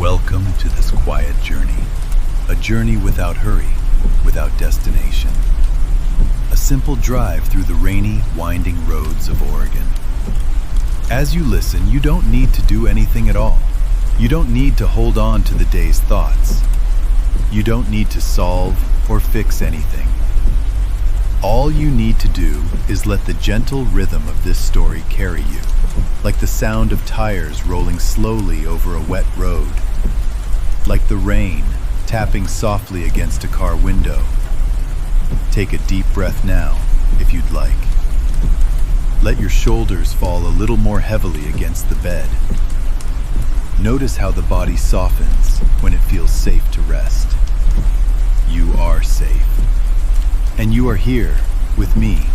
Welcome to this quiet journey. A journey without hurry, without destination. A simple drive through the rainy, winding roads of Oregon. As you listen, you don't need to do anything at all. You don't need to hold on to the day's thoughts. You don't need to solve or fix anything. All you need to do is let the gentle rhythm of this story carry you, like the sound of tires rolling slowly over a wet road, like the rain tapping softly against a car window. Take a deep breath now, if you'd like. Let your shoulders fall a little more heavily against the bed. Notice how the body softens when it feels safe to rest. You are safe. And you are here with me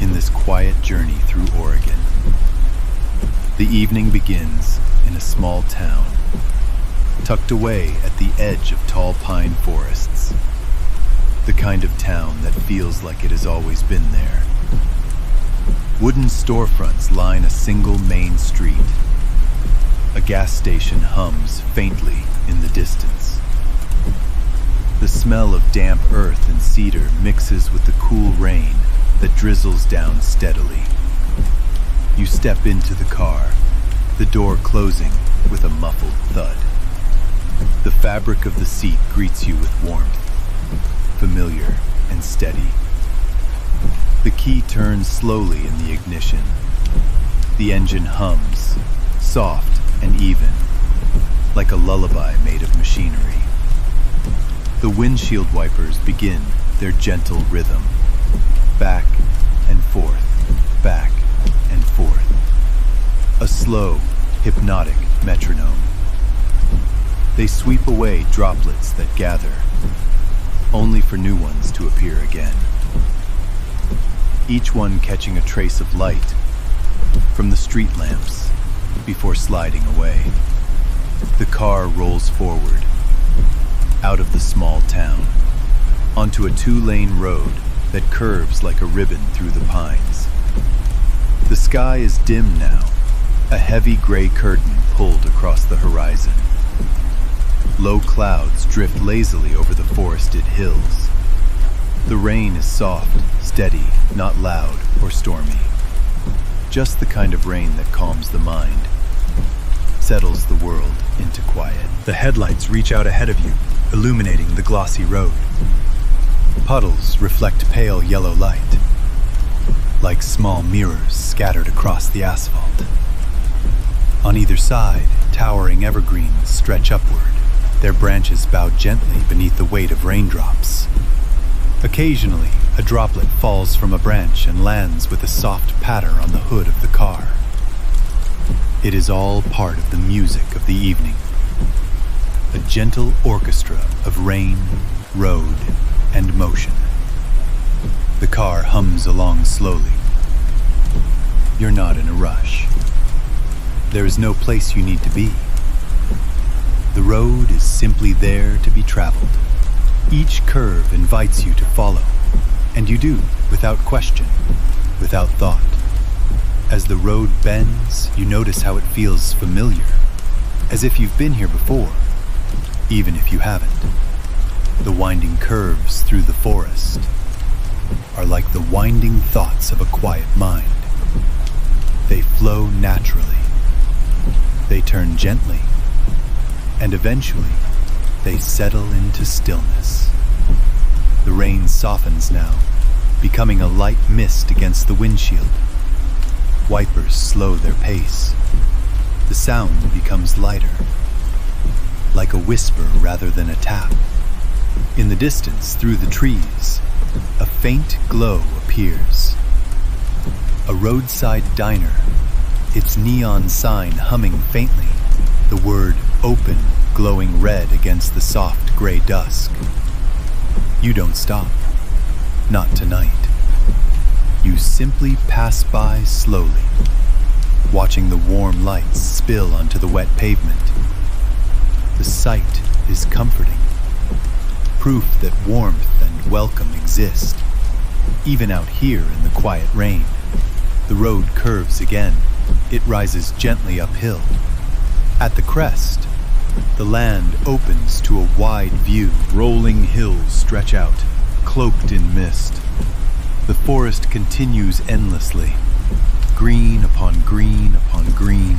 in this quiet journey through Oregon. The evening begins in a small town, tucked away at the edge of tall pine forests. The kind of town that feels like it has always been there. Wooden storefronts line a single main street. A gas station hums faintly in the distance. The smell of damp earth and cedar mixes with the cool rain that drizzles down steadily. You step into the car, the door closing with a muffled thud. The fabric of the seat greets you with warmth, familiar and steady. The key turns slowly in the ignition. The engine hums, soft and even, like a lullaby made of machinery. The windshield wipers begin their gentle rhythm, back and forth, back and forth. A slow, hypnotic metronome. They sweep away droplets that gather, only for new ones to appear again. Each one catching a trace of light from the street lamps before sliding away. The car rolls forward, out of the small town, onto a two-lane road that curves like a ribbon through the pines. The sky is dim now, a heavy gray curtain pulled across the horizon. Low clouds drift lazily over the forested hills. The rain is soft, steady, not loud or stormy. Just the kind of rain that calms the mind, settles the world into quiet. The headlights reach out ahead of you, illuminating the glossy road. Puddles reflect pale yellow light, like small mirrors scattered across the asphalt. On either side, towering evergreens stretch upward, their branches bowed gently beneath the weight of raindrops. Occasionally, a droplet falls from a branch and lands with a soft patter on the hood of the car. It is all part of the music of the evening. A gentle orchestra of rain, road, and motion. The car hums along slowly. You're not in a rush. There is no place you need to be. The road is simply there to be traveled. Each curve invites you to follow, and you do, without question, without thought. As the road bends, you notice how it feels familiar, as if you've been here before, even if you haven't. The winding curves through the forest are like the winding thoughts of a quiet mind. They flow naturally. They turn gently, and eventually, they settle into stillness. The rain softens now, becoming a light mist against the windshield. Wipers slow their pace. The sound becomes lighter, like a whisper rather than a tap. In the distance, through the trees, a faint glow appears. A roadside diner, its neon sign humming faintly, the word "open" glowing red against the soft gray dusk. You don't stop. Not tonight. You simply pass by slowly, watching the warm lights spill onto the wet pavement. The sight is comforting. Proof that warmth and welcome exist, even out here in the quiet rain. The road curves again. It rises gently uphill. At the crest, The land opens to a wide view. Rolling hills stretch out, cloaked in mist. The forest continues endlessly, green upon green upon green,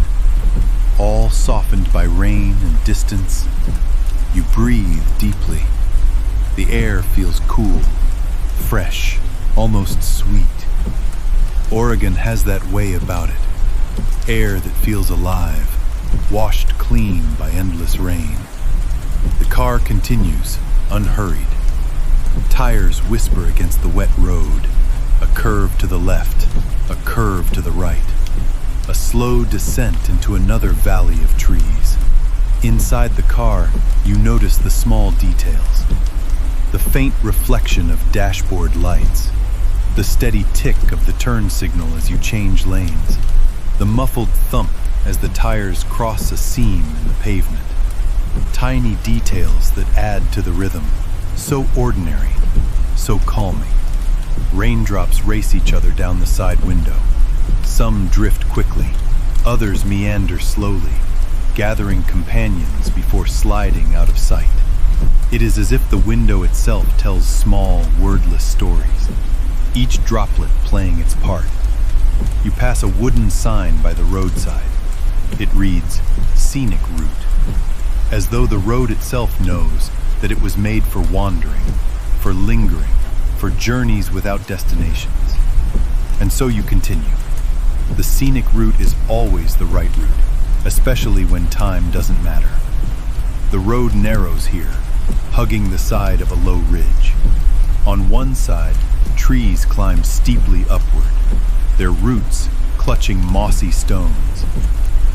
all softened by rain and distance. You breathe deeply. The air feels cool, fresh, almost sweet. Oregon has that way about it. Air that feels alive, washed clean by endless rain. The car continues, unhurried. Tires whisper against the wet road. A curve to the left, a curve to the right. A slow descent into another valley of trees. Inside the car, you notice the small details. The faint reflection of dashboard lights. The steady tick of the turn signal as you change lanes. The muffled thump as the tires cross a seam in the pavement. Tiny details that add to the rhythm. So ordinary, so calming. Raindrops race each other down the side window. Some drift quickly, others meander slowly, gathering companions before sliding out of sight. It is as if the window itself tells small, wordless stories, each droplet playing its part. You pass a wooden sign by the roadside. It reads, "Scenic Route," as though the road itself knows that it was made for wandering, for lingering, for journeys without destinations. And so you continue. The scenic route is always the right route, especially when time doesn't matter. The road narrows here, hugging the side of a low ridge. On one side, trees climb steeply upward, their roots clutching mossy stones.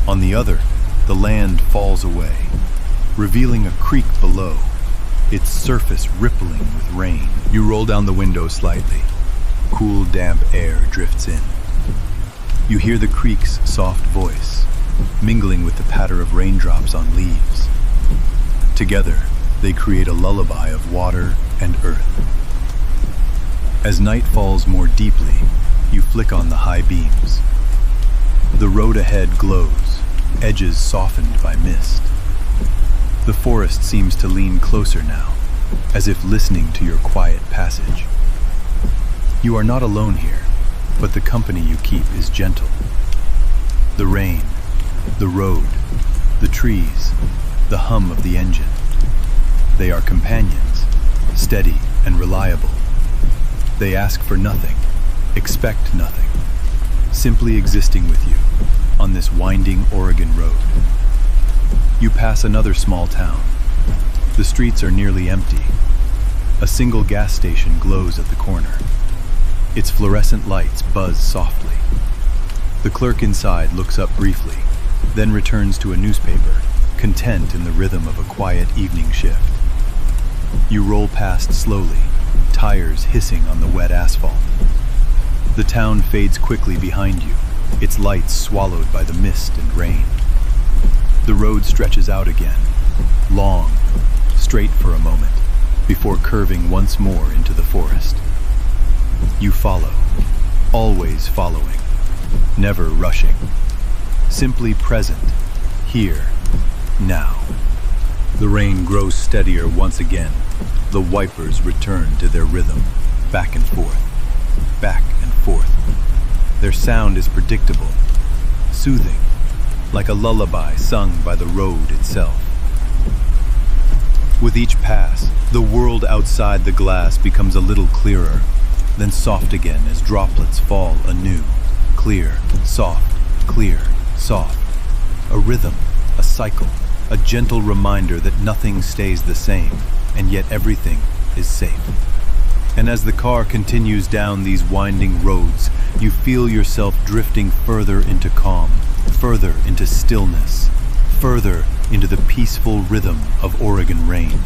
On the other, the land falls away, revealing a creek below, its surface rippling with rain. You roll down the window slightly. Cool, damp air drifts in. You hear the creek's soft voice, mingling with the patter of raindrops on leaves. Together, they create a lullaby of water and earth. As night falls more deeply, you flick on the high beams. The road ahead glows, edges softened by mist. The forest seems to lean closer now, as if listening to your quiet passage. You are not alone here, but the company you keep is gentle. The rain, the road, the trees, the hum of the engine. They are companions, steady and reliable. They ask for nothing, expect nothing, simply existing with you on this winding Oregon road. You pass another small town. The streets are nearly empty. A single gas station glows at the corner. Its fluorescent lights buzz softly. The clerk inside looks up briefly, then returns to a newspaper, content in the rhythm of a quiet evening shift. You roll past slowly, tires hissing on the wet asphalt. The town fades quickly behind you, its lights swallowed by the mist and rain. The road stretches out again, long, straight for a moment, before curving once more into the forest. You follow, always following, never rushing, simply present, here, now. The rain grows steadier once again. The wipers return to their rhythm, back and forth, back and forth. Their sound is predictable, soothing, like a lullaby sung by the road itself. With each pass, the world outside the glass becomes a little clearer, then soft again as droplets fall anew. Clear, soft, clear, soft. A rhythm, a cycle, a gentle reminder that nothing stays the same, and yet everything is safe. And as the car continues down these winding roads, you feel yourself drifting further into calm, further into stillness, further into the peaceful rhythm of Oregon rain.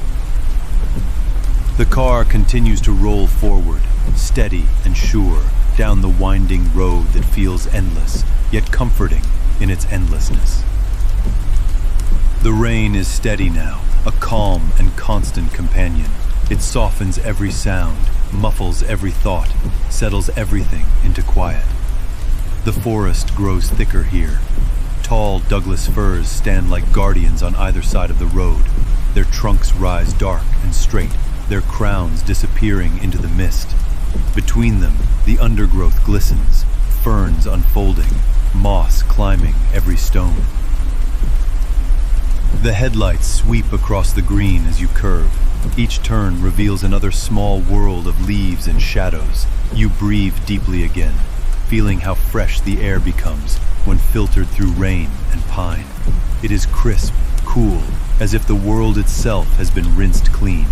The car continues to roll forward, steady and sure, down the winding road that feels endless, yet comforting in its endlessness. The rain is steady now, a calm and constant companion. It softens every sound, muffles every thought, settles everything into quiet. The forest grows thicker here, Tall Douglas firs stand like guardians on either side of the road. Their trunks rise dark and straight, their crowns disappearing into the mist. Between them, the undergrowth glistens, ferns unfolding, moss climbing every stone. The headlights sweep across the green as you curve. Each turn reveals another small world of leaves and shadows. You breathe deeply again, feeling how fresh the air becomes when filtered through rain and pine. It is crisp, cool, as if the world itself has been rinsed clean.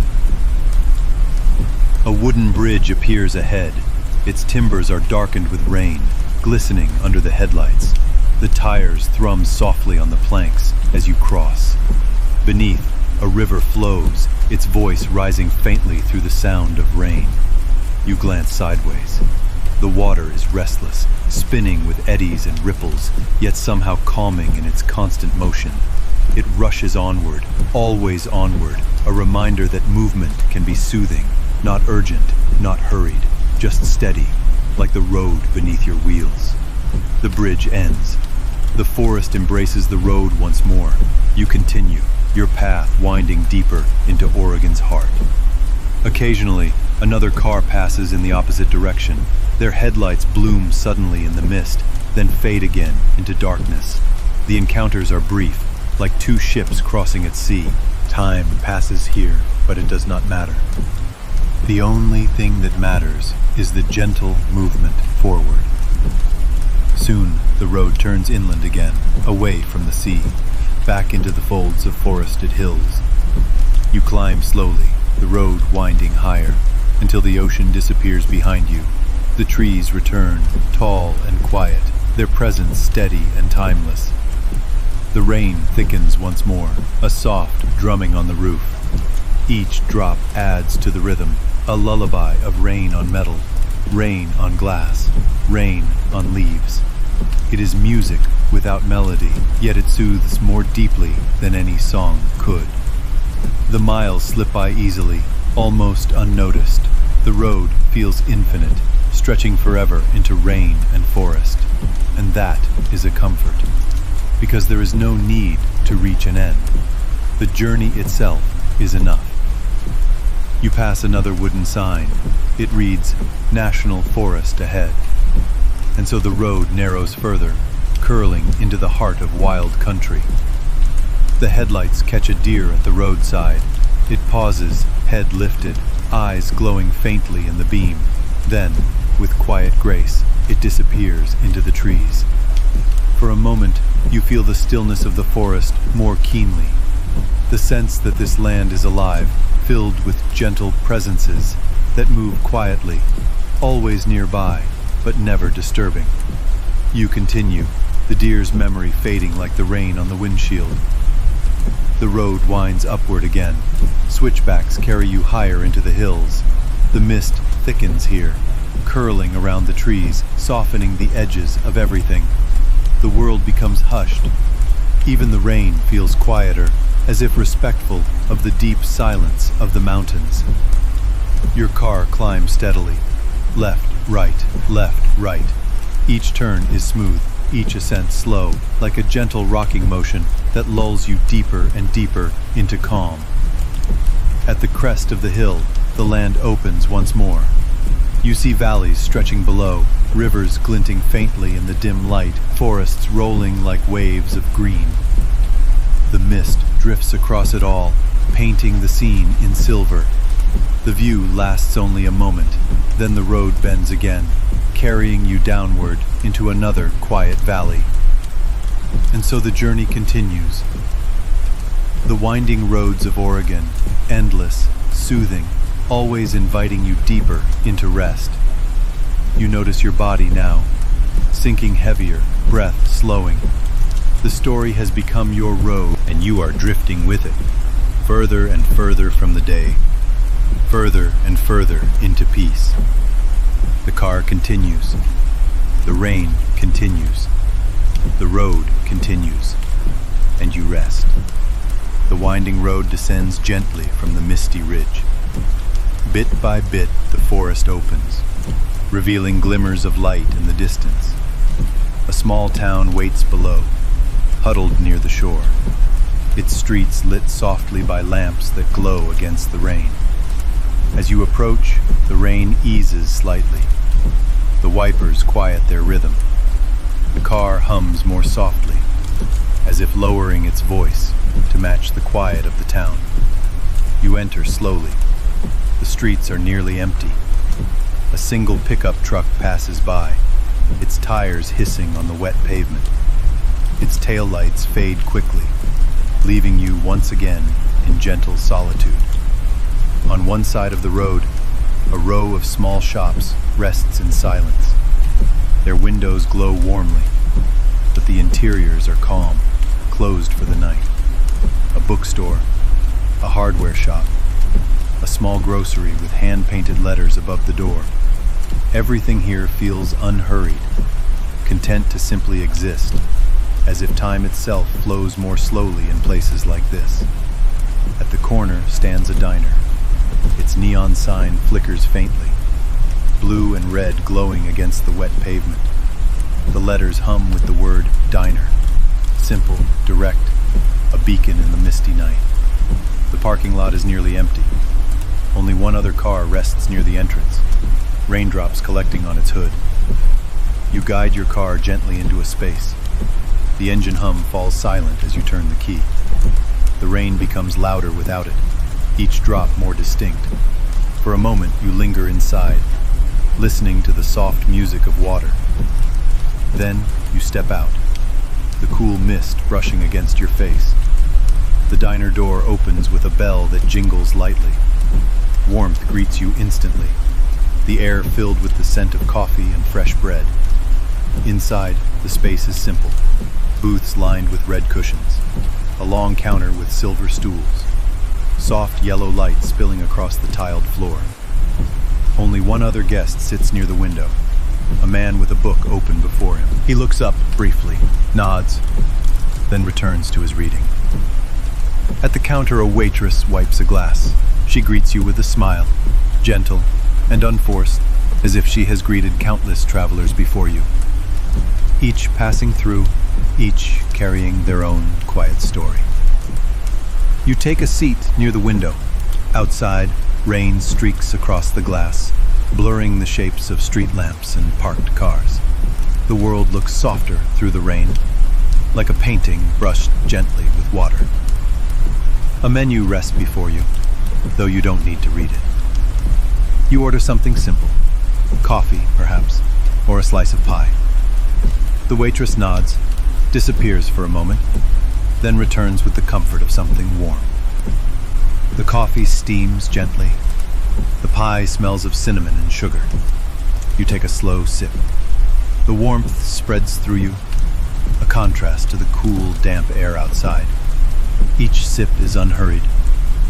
A wooden bridge appears ahead. Its timbers are darkened with rain, glistening under the headlights. The tires thrum softly on the planks as you cross. Beneath, a river flows, its voice rising faintly through the sound of rain. You glance sideways. The water is restless, spinning with eddies and ripples, yet somehow calming in its constant motion. It rushes onward, always onward, a reminder that movement can be soothing, not urgent, not hurried, just steady, like the road beneath your wheels. The bridge ends. The forest embraces the road once more. You continue, your path winding deeper into Oregon's heart. Occasionally, another car passes in the opposite direction. Their headlights bloom suddenly in the mist, then fade again into darkness. The encounters are brief, like two ships crossing at sea. Time passes here, but it does not matter. The only thing that matters is the gentle movement forward. Soon, the road turns inland again, away from the sea, back into the folds of forested hills. You climb slowly, the road winding higher, until the ocean disappears behind you. The trees return, tall and quiet, their presence steady and timeless. The rain thickens once more, a soft drumming on the roof. Each drop adds to the rhythm, a lullaby of rain on metal, rain on glass, rain on leaves. It is music without melody, yet it soothes more deeply than any song could. The miles slip by easily, almost unnoticed. The road feels infinite, stretching forever into rain and forest. And that is a comfort, because there is no need to reach an end. The journey itself is enough. You pass another wooden sign. It reads, "National Forest ahead." And so the road narrows further, curling into the heart of wild country. The headlights catch a deer at the roadside. It pauses, head lifted, eyes glowing faintly in the beam. Then, with quiet grace, it disappears into the trees. For a moment, you feel the stillness of the forest more keenly. The sense that this land is alive, filled with gentle presences that move quietly, always nearby, but never disturbing. You continue, the deer's memory fading like the rain on the windshield. The road winds upward again. Switchbacks carry you higher into the hills. The mist thickens here, curling around the trees, softening the edges of everything. The world becomes hushed. Even the rain feels quieter, as if respectful of the deep silence of the mountains. Your car climbs steadily. Left, right. Each turn is smooth, each ascent slow, like a gentle rocking motion that lulls you deeper and deeper into calm. At the crest of the hill, the land opens once more. You see valleys stretching below, rivers glinting faintly in the dim light, forests rolling like waves of green. The mist drifts across it all, painting the scene in silver. The view lasts only a moment, then the road bends again, carrying you downward into another quiet valley. And so the journey continues. The winding roads of Oregon, endless, soothing, always inviting you deeper into rest. You notice your body now, sinking heavier, breath slowing. The story has become your road, and you are drifting with it, further and further from the day, further and further into peace. The car continues. The rain continues. The road continues. And you rest. The winding road descends gently from the misty ridge. Bit by bit, the forest opens, revealing glimmers of light in the distance. A small town waits below. huddled near the shore, its streets lit softly by lamps that glow against the rain. As you approach, the rain eases slightly. The wipers quiet their rhythm. The car hums more softly, as if lowering its voice to match the quiet of the town. You enter slowly. The streets are nearly empty. A single pickup truck passes by, its tires hissing on the wet pavement. Its taillights fade quickly, leaving you once again in gentle solitude. On one side of the road, a row of small shops rests in silence. Their windows glow warmly, but the interiors are calm, closed for the night. A bookstore, a hardware shop, a small grocery with hand-painted letters above the door. Everything here feels unhurried, content to simply exist, as if time itself flows more slowly in places like this. At the corner stands a diner. Its neon sign flickers faintly, blue and red glowing against the wet pavement. The letters hum with the word diner, simple, direct, a beacon in the misty night. The parking lot is nearly empty. Only one other car rests near the entrance, raindrops collecting on its hood. You guide your car gently into a space. The engine hum falls silent as you turn the key. The rain becomes louder without it, each drop more distinct. For a moment, you linger inside, listening to the soft music of water. Then, you step out, the cool mist brushing against your face. The diner door opens with a bell that jingles lightly. Warmth greets you instantly, the air filled with the scent of coffee and fresh bread. Inside, the space is simple. Booths lined with red cushions, a long counter with silver stools, soft yellow light spilling across the tiled floor. Only one other guest sits near the window, a man with a book open before him. He looks up briefly, nods, then returns to his reading. At the counter, a waitress wipes a glass. She greets you with a smile, gentle and unforced, as if she has greeted countless travelers before you. Each passing through, each carrying their own quiet story. You take a seat near the window. Outside, rain streaks across the glass, blurring the shapes of street lamps and parked cars. The world looks softer through the rain, like a painting brushed gently with water. A menu rests before you, though you don't need to read it. You order something simple, coffee, perhaps, or a slice of pie. The waitress nods, disappears for a moment, then returns with the comfort of something warm. The coffee steams gently. The pie smells of cinnamon and sugar. You take a slow sip. The warmth spreads through you, a contrast to the cool, damp air outside. Each sip is unhurried,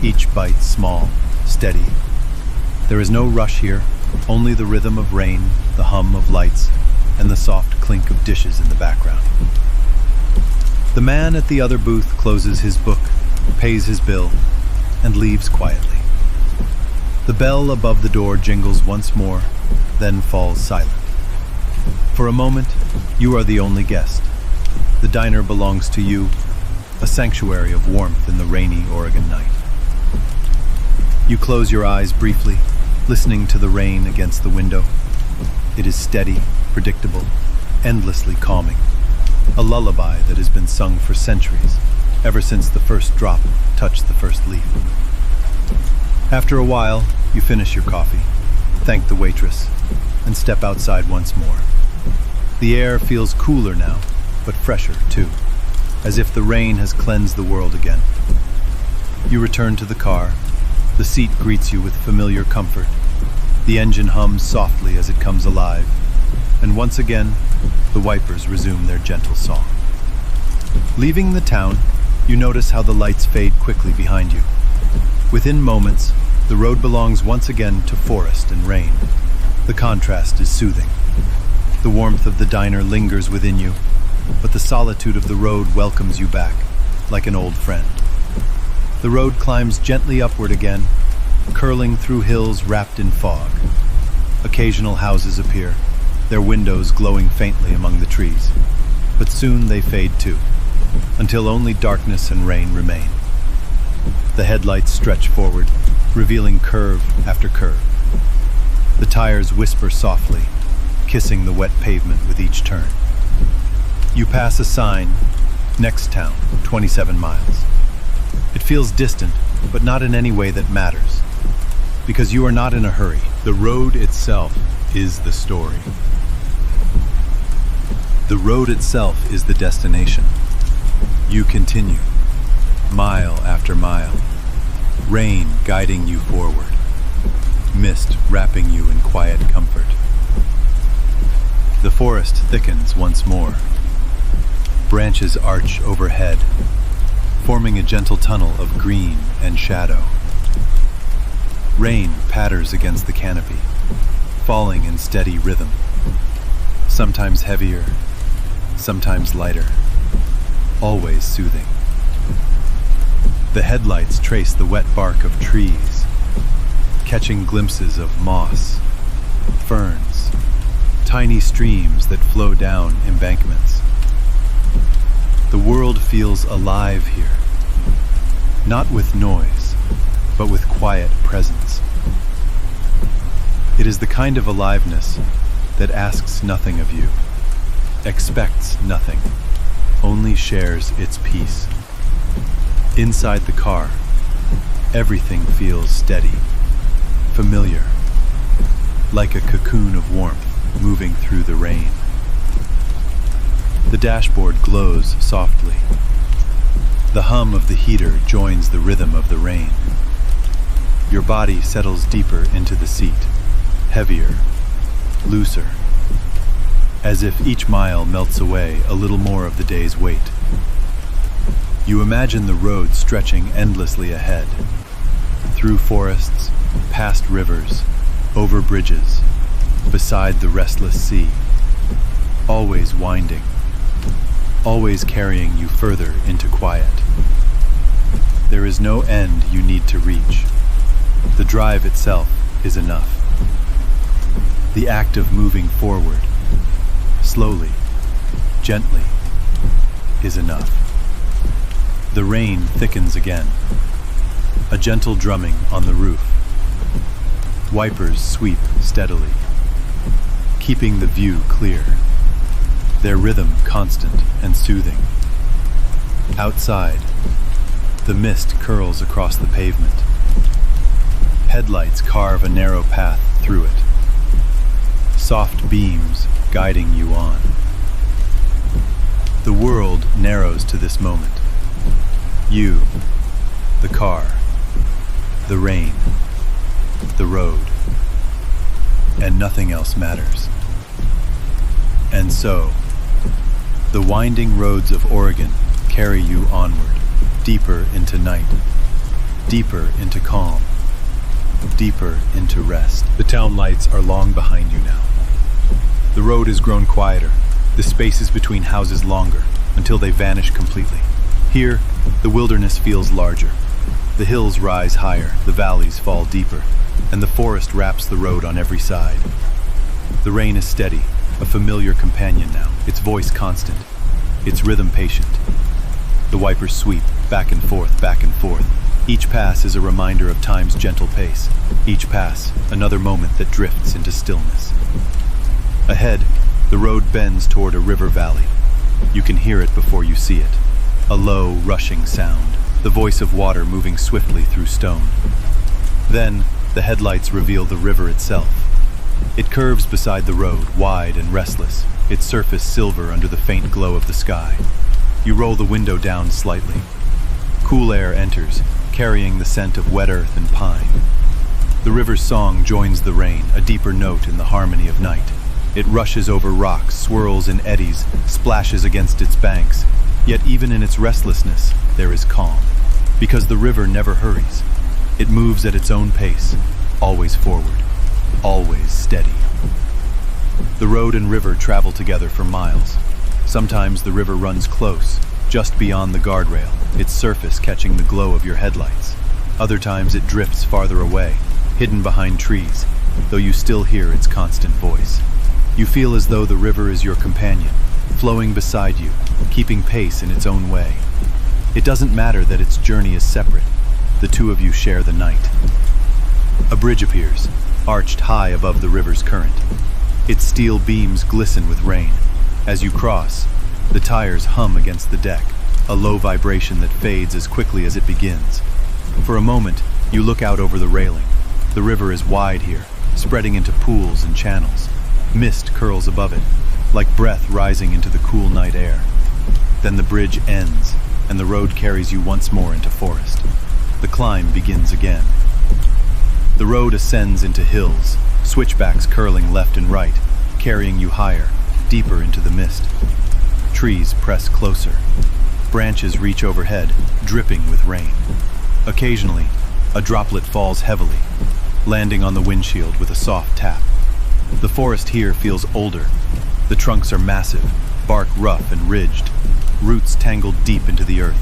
each bite small, steady. There is no rush here, only the rhythm of rain, the hum of lights, and the soft clink of dishes in the background. The man at the other booth closes his book, pays his bill, and leaves quietly. The bell above the door jingles once more, then falls silent. For a moment, you are the only guest. The diner belongs to you, a sanctuary of warmth in the rainy Oregon night. You close your eyes briefly, listening to the rain against the window. It is steady, predictable, endlessly calming. A lullaby that has been sung for centuries, ever since the first drop touched the first leaf. After a while, you finish your coffee, thank the waitress, and step outside once more. The air feels cooler now, but fresher too, as if the rain has cleansed the world again. You return to the car. The seat greets you with familiar comfort. The engine hums softly as it comes alive, and once again, the wipers resume their gentle song. Leaving the town, you notice how the lights fade quickly behind you. Within moments, the road belongs once again to forest and rain. The contrast is soothing. The warmth of the diner lingers within you, but the solitude of the road welcomes you back, like an old friend. The road climbs gently upward again, curling through hills wrapped in fog. Occasional houses appear, their windows glowing faintly among the trees. But soon they fade too. until only darkness and rain remain. The headlights stretch forward, revealing curve after curve. The tires whisper softly, kissing the wet pavement with each turn. You pass a sign, next town, 27 miles. It feels distant, but not in any way that matters, because you are not in a hurry. The road itself is the story. The road itself is the destination. You continue, mile after mile, rain guiding you forward, mist wrapping you in quiet comfort. The forest thickens once more. Branches arch overhead, forming a gentle tunnel of green and shadow. Rain patters against the canopy, falling in steady rhythm, sometimes heavier, sometimes lighter, always soothing. The headlights trace the wet bark of trees, catching glimpses of moss, ferns, tiny streams that flow down embankments. The world feels alive here, not with noise, but with quiet presence. It is the kind of aliveness that asks nothing of you, expects nothing, only shares its peace. Inside the car, everything feels steady, familiar, like a cocoon of warmth moving through the rain. The dashboard glows softly. The hum of the heater joins the rhythm of the rain. Your body settles deeper into the seat, heavier, looser, as if each mile melts away a little more of the day's weight. You imagine the road stretching endlessly ahead, through forests, past rivers, over bridges, beside the restless sea, always winding, always carrying you further into quiet. There is no end you need to reach. The drive itself is enough. The act of moving forward, slowly, gently, is enough. The rain thickens again. A gentle drumming on the roof. Wipers sweep steadily, keeping the view clear, their rhythm constant and soothing. Outside, the mist curls across the pavement. Headlights carve a narrow path through it, soft beams guiding you on. The world narrows to this moment. You, the car, the rain, the road, and nothing else matters. And so, the winding roads of Oregon carry you onward, deeper into night, deeper into calm, deeper into rest. The town lights are long behind you now. The road has grown quieter, the spaces between houses longer, until they vanish completely. Here, the wilderness feels larger. The hills rise higher, the valleys fall deeper, and the forest wraps the road on every side. The rain is steady, a familiar companion now, its voice constant, its rhythm patient. The wipers sweep, back and forth, back and forth. Each pass is a reminder of time's gentle pace. Each pass, another moment that drifts into stillness. Ahead, the road bends toward a river valley. You can hear it before you see it. A low, rushing sound, the voice of water moving swiftly through stone. Then, the headlights reveal the river itself. It curves beside the road, wide and restless, its surface silver under the faint glow of the sky. You roll the window down slightly. Cool air enters, carrying the scent of wet earth and pine. The river's song joins the rain, a deeper note in the harmony of night. It rushes over rocks, swirls in eddies, splashes against its banks. Yet even in its restlessness, there is calm. Because the river never hurries. It moves at its own pace, always forward, always steady. The road and river travel together for miles. Sometimes the river runs close, just beyond the guardrail, its surface catching the glow of your headlights. Other times it drifts farther away, hidden behind trees, though you still hear its constant voice. You feel as though the river is your companion, flowing beside you, keeping pace in its own way. It doesn't matter that its journey is separate. The two of you share the night. A bridge appears, arched high above the river's current. Its steel beams glisten with rain. As you cross, the tires hum against the deck, a low vibration that fades as quickly as it begins. For a moment, you look out over the railing. The river is wide here, spreading into pools and channels. Mist curls above it, like breath rising into the cool night air. Then the bridge ends, and the road carries you once more into forest. The climb begins again. The road ascends into hills, switchbacks curling left and right, carrying you higher, deeper into the mist. Trees press closer. Branches reach overhead, dripping with rain. Occasionally, a droplet falls heavily, landing on the windshield with a soft tap. The forest here feels older. The trunks are massive, bark rough and ridged, roots tangled deep into the earth.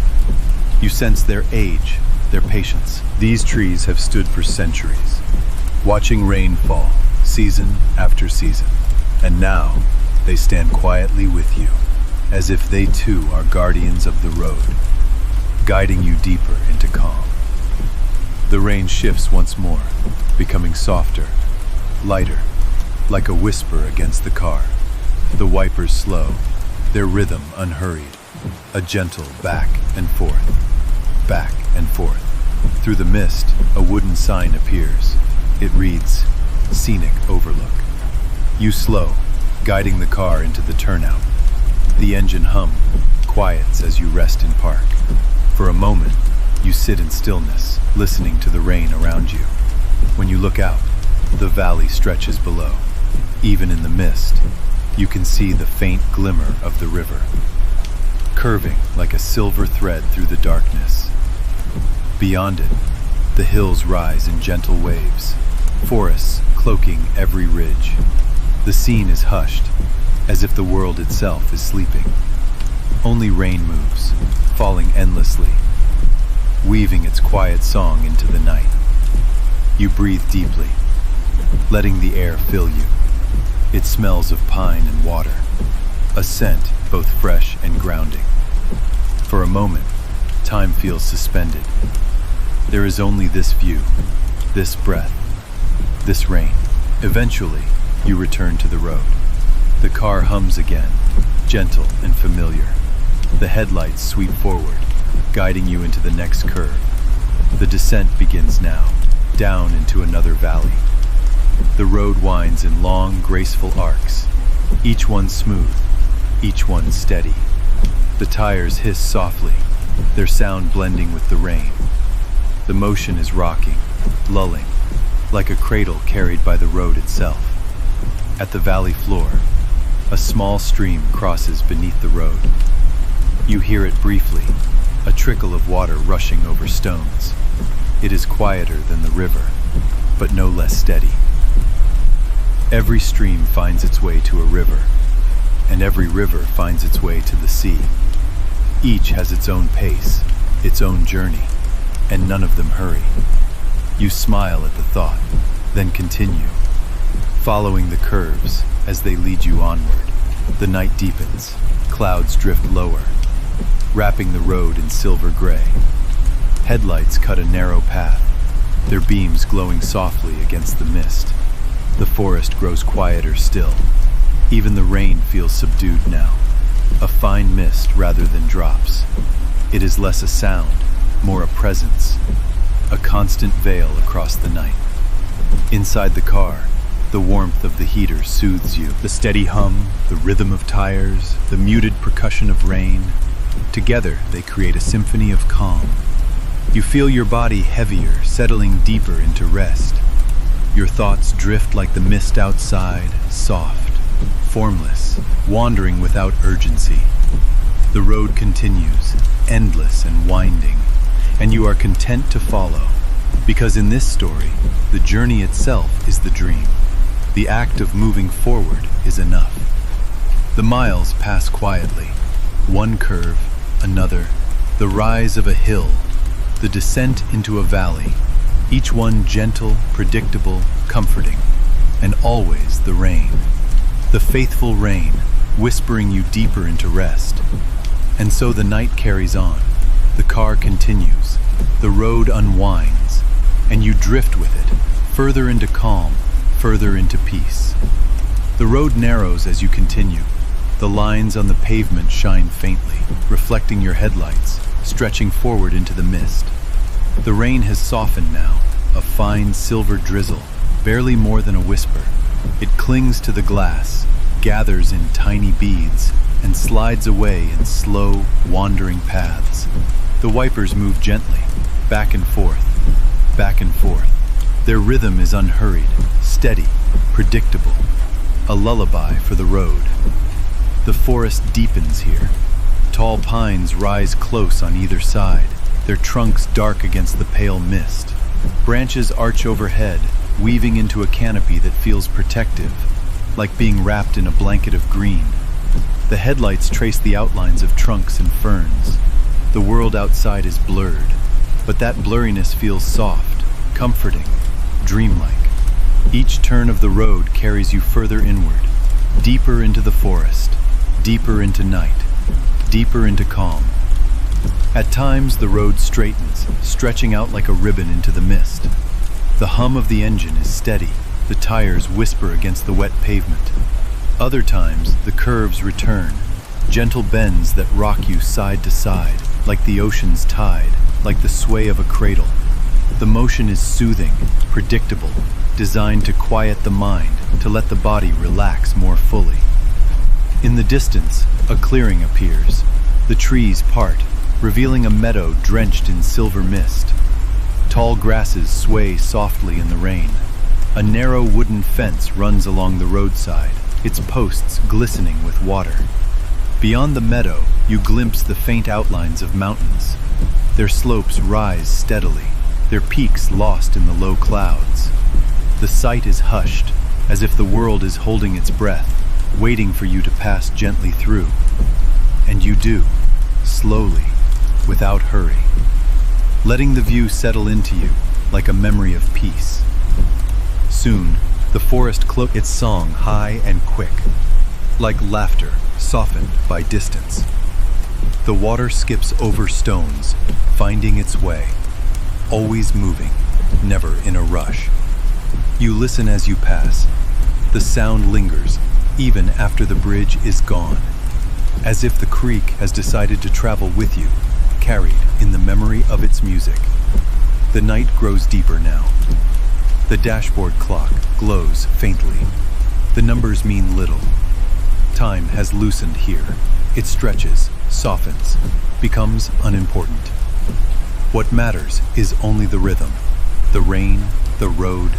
You sense their age, their patience. These trees have stood for centuries, watching rain fall, season after season. And now, they stand quietly with you, as if they too are guardians of the road, guiding you deeper into calm. The rain shifts once more, becoming softer, lighter, like a whisper against the car. The wipers slow, their rhythm unhurried, a gentle back and forth, back and forth. Through the mist, a wooden sign appears. It reads, "Scenic Overlook." You slow, guiding the car into the turnout. The engine hum, quiets as you rest in park. For a moment, you sit in stillness, listening to the rain around you. When you look out, the valley stretches below. Even in the mist, you can see the faint glimmer of the river, curving like a silver thread through the darkness. Beyond it, the hills rise in gentle waves, forests cloaking every ridge. The scene is hushed, as if the world itself is sleeping. Only rain moves, falling endlessly, weaving its quiet song into the night. You breathe deeply, letting the air fill you. It smells of pine and water, a scent both fresh and grounding. For a moment, time feels suspended. There is only this view, this breath, this rain. Eventually, you return to the road. The car hums again, gentle and familiar. The headlights sweep forward, guiding you into the next curve. The descent begins now, down into another valley. The road winds in long, graceful arcs, each one smooth, each one steady. The tires hiss softly, their sound blending with the rain. The motion is rocking, lulling, like a cradle carried by the road itself. At the valley floor, a small stream crosses beneath the road. You hear it briefly, a trickle of water rushing over stones. It is quieter than the river, but no less steady. Every stream finds its way to a river, and every river finds its way to the sea. Each has its own pace, its own journey, and none of them hurry. You smile at the thought, then continue, following the curves as they lead you onward. The night deepens, clouds drift lower, wrapping the road in silver gray. Headlights cut a narrow path, their beams glowing softly against the mist. The forest grows quieter still. Even the rain feels subdued now, a fine mist rather than drops. It is less a sound, more a presence, a constant veil across the night. Inside the car, the warmth of the heater soothes you. The steady hum, the rhythm of tires, the muted percussion of rain. Together, they create a symphony of calm. You feel your body heavier, settling deeper into rest. Your thoughts drift like the mist outside, soft, formless, wandering without urgency. The road continues, endless and winding, and you are content to follow, because in this story, the journey itself is the dream. The act of moving forward is enough. The miles pass quietly, one curve, another, the rise of a hill, the descent into a valley, each one gentle, predictable, comforting, and always the rain. The faithful rain, whispering you deeper into rest. And so the night carries on. The car continues. The road unwinds, and you drift with it, further into calm, further into peace. The road narrows as you continue. The lines on the pavement shine faintly, reflecting your headlights, stretching forward into the mist. The rain has softened now, a fine silver drizzle, barely more than a whisper. It clings to the glass, gathers in tiny beads, and slides away in slow, wandering paths. The wipers move gently, back and forth, back and forth. Their rhythm is unhurried, steady, predictable, a lullaby for the road. The forest deepens here. Tall pines rise close on either side, their trunks dark against the pale mist. Branches arch overhead, weaving into a canopy that feels protective, like being wrapped in a blanket of green. The headlights trace the outlines of trunks and ferns. The world outside is blurred, but that blurriness feels soft, comforting, dreamlike. Each turn of the road carries you further inward, deeper into the forest, deeper into night, deeper into calm. At times, the road straightens, stretching out like a ribbon into the mist. The hum of the engine is steady, the tires whisper against the wet pavement. Other times, the curves return, gentle bends that rock you side to side, like the ocean's tide, like the sway of a cradle. The motion is soothing, predictable, designed to quiet the mind, to let the body relax more fully. In the distance, a clearing appears. The trees part, revealing a meadow drenched in silver mist. Tall grasses sway softly in the rain. A narrow wooden fence runs along the roadside, its posts glistening with water. Beyond the meadow, you glimpse the faint outlines of mountains. Their slopes rise steadily, their peaks lost in the low clouds. The sight is hushed, as if the world is holding its breath, waiting for you to pass gently through. And you do, slowly, without hurry, letting the view settle into you like a memory of peace. Soon, the forest cloaks its song high and quick, like laughter softened by distance. The water skips over stones, finding its way, always moving, never in a rush. You listen as you pass. The sound lingers, even after the bridge is gone, as if the creek has decided to travel with you, carried in the memory of its music. The night grows deeper now. The dashboard clock glows faintly. The numbers mean little. Time has loosened here. It stretches, softens, becomes unimportant. What matters is only the rhythm, the rain, the road,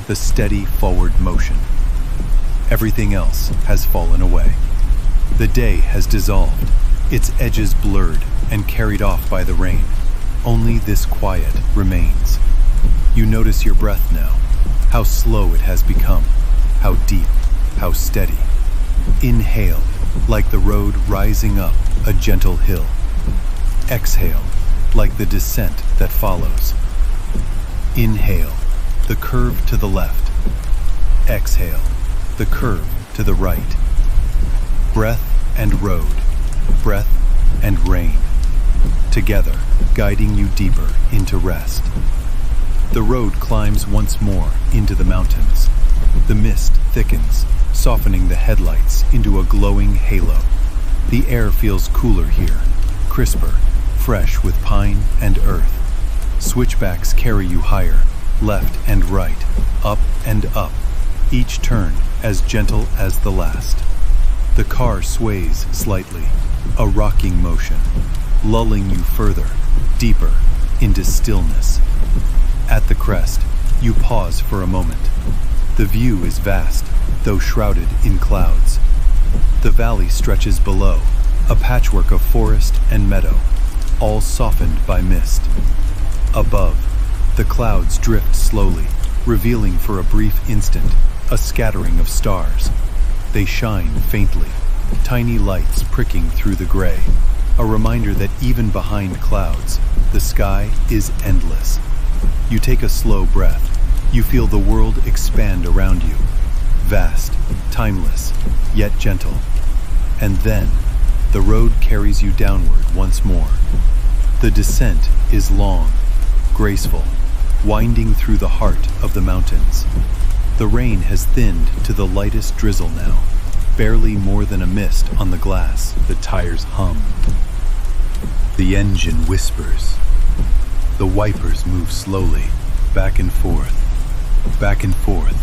the steady forward motion. Everything else has fallen away. The day has dissolved, its edges blurred and carried off by the rain. Only this quiet remains. You notice your breath now, how slow it has become, how deep, how steady. Inhale, like the road rising up a gentle hill. Exhale, like the descent that follows. Inhale, the curve to the left. Exhale, the curve to the right. Breath and road, breath and rain, together guiding you deeper into rest. The road climbs once more into the mountains. The mist thickens, softening the headlights into a glowing halo. The air feels cooler here, crisper, fresh with pine and earth. Switchbacks carry you higher, left and right, up and up, each turn as gentle as the last. The car sways slightly, a rocking motion, lulling you further, deeper, into stillness. At the crest, you pause for a moment. The view is vast, though shrouded in clouds. The valley stretches below, a patchwork of forest and meadow, all softened by mist. Above, the clouds drift slowly, revealing for a brief instant a scattering of stars. They shine faintly, tiny lights pricking through the gray, a reminder that even behind clouds, the sky is endless. You take a slow breath. You feel the world expand around you, vast, timeless, yet gentle. And then, the road carries you downward once more. The descent is long, graceful, winding through the heart of the mountains. The rain has thinned to the lightest drizzle now, barely more than a mist on the glass. The tires hum. The engine whispers. The wipers move slowly, back and forth, back and forth.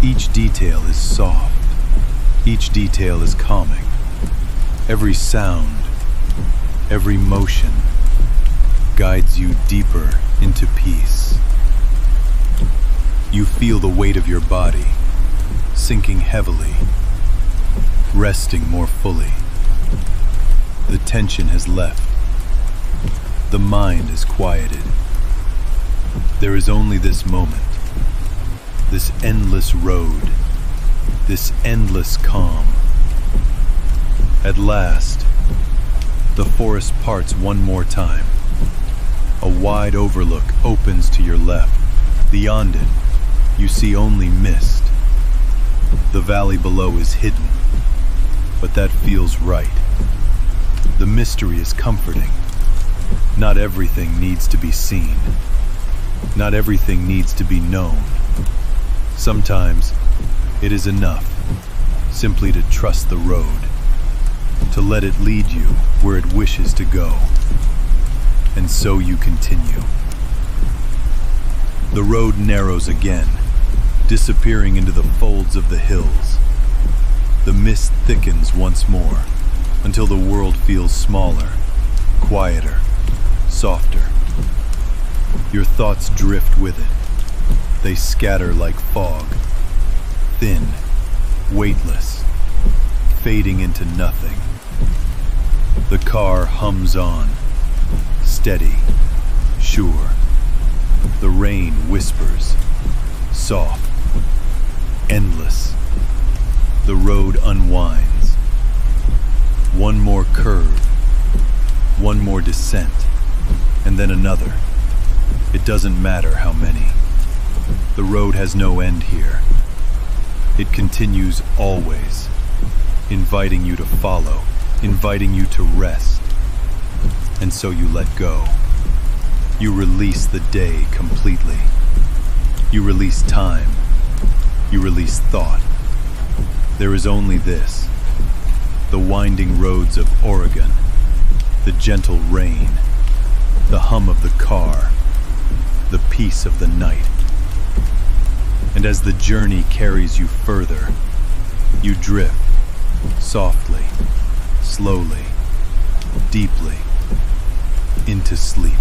Each detail is soft. Each detail is calming. Every sound, every motion guides you deeper into peace. You feel the weight of your body sinking heavily, resting more fully. The tension has left. The mind is quieted. There is only this moment, this endless road, this endless calm. At last, the forest parts one more time. A wide overlook opens to your left. Beyond it, you see only mist. The valley below is hidden, but that feels right. The mystery is comforting. Not everything needs to be seen. Not everything needs to be known. Sometimes it is enough simply to trust the road, to let it lead you where it wishes to go. And so you continue. The road narrows again, disappearing into the folds of the hills. The mist thickens once more, until the world feels smaller, quieter, softer. Your thoughts drift with it. They scatter like fog, thin, weightless, fading into nothing. The car hums on, steady, sure. The rain whispers, soft, endless. The road unwinds. One more curve, one more descent, and then another. It doesn't matter how many. The road has no end here. It continues always, inviting you to follow, inviting you to rest. And so you let go. You release the day completely. You release time. You release thought. There is only this: the winding roads of Oregon, the gentle rain, the hum of the car, the peace of the night. And as the journey carries you further, you drift, softly, slowly, deeply, into sleep.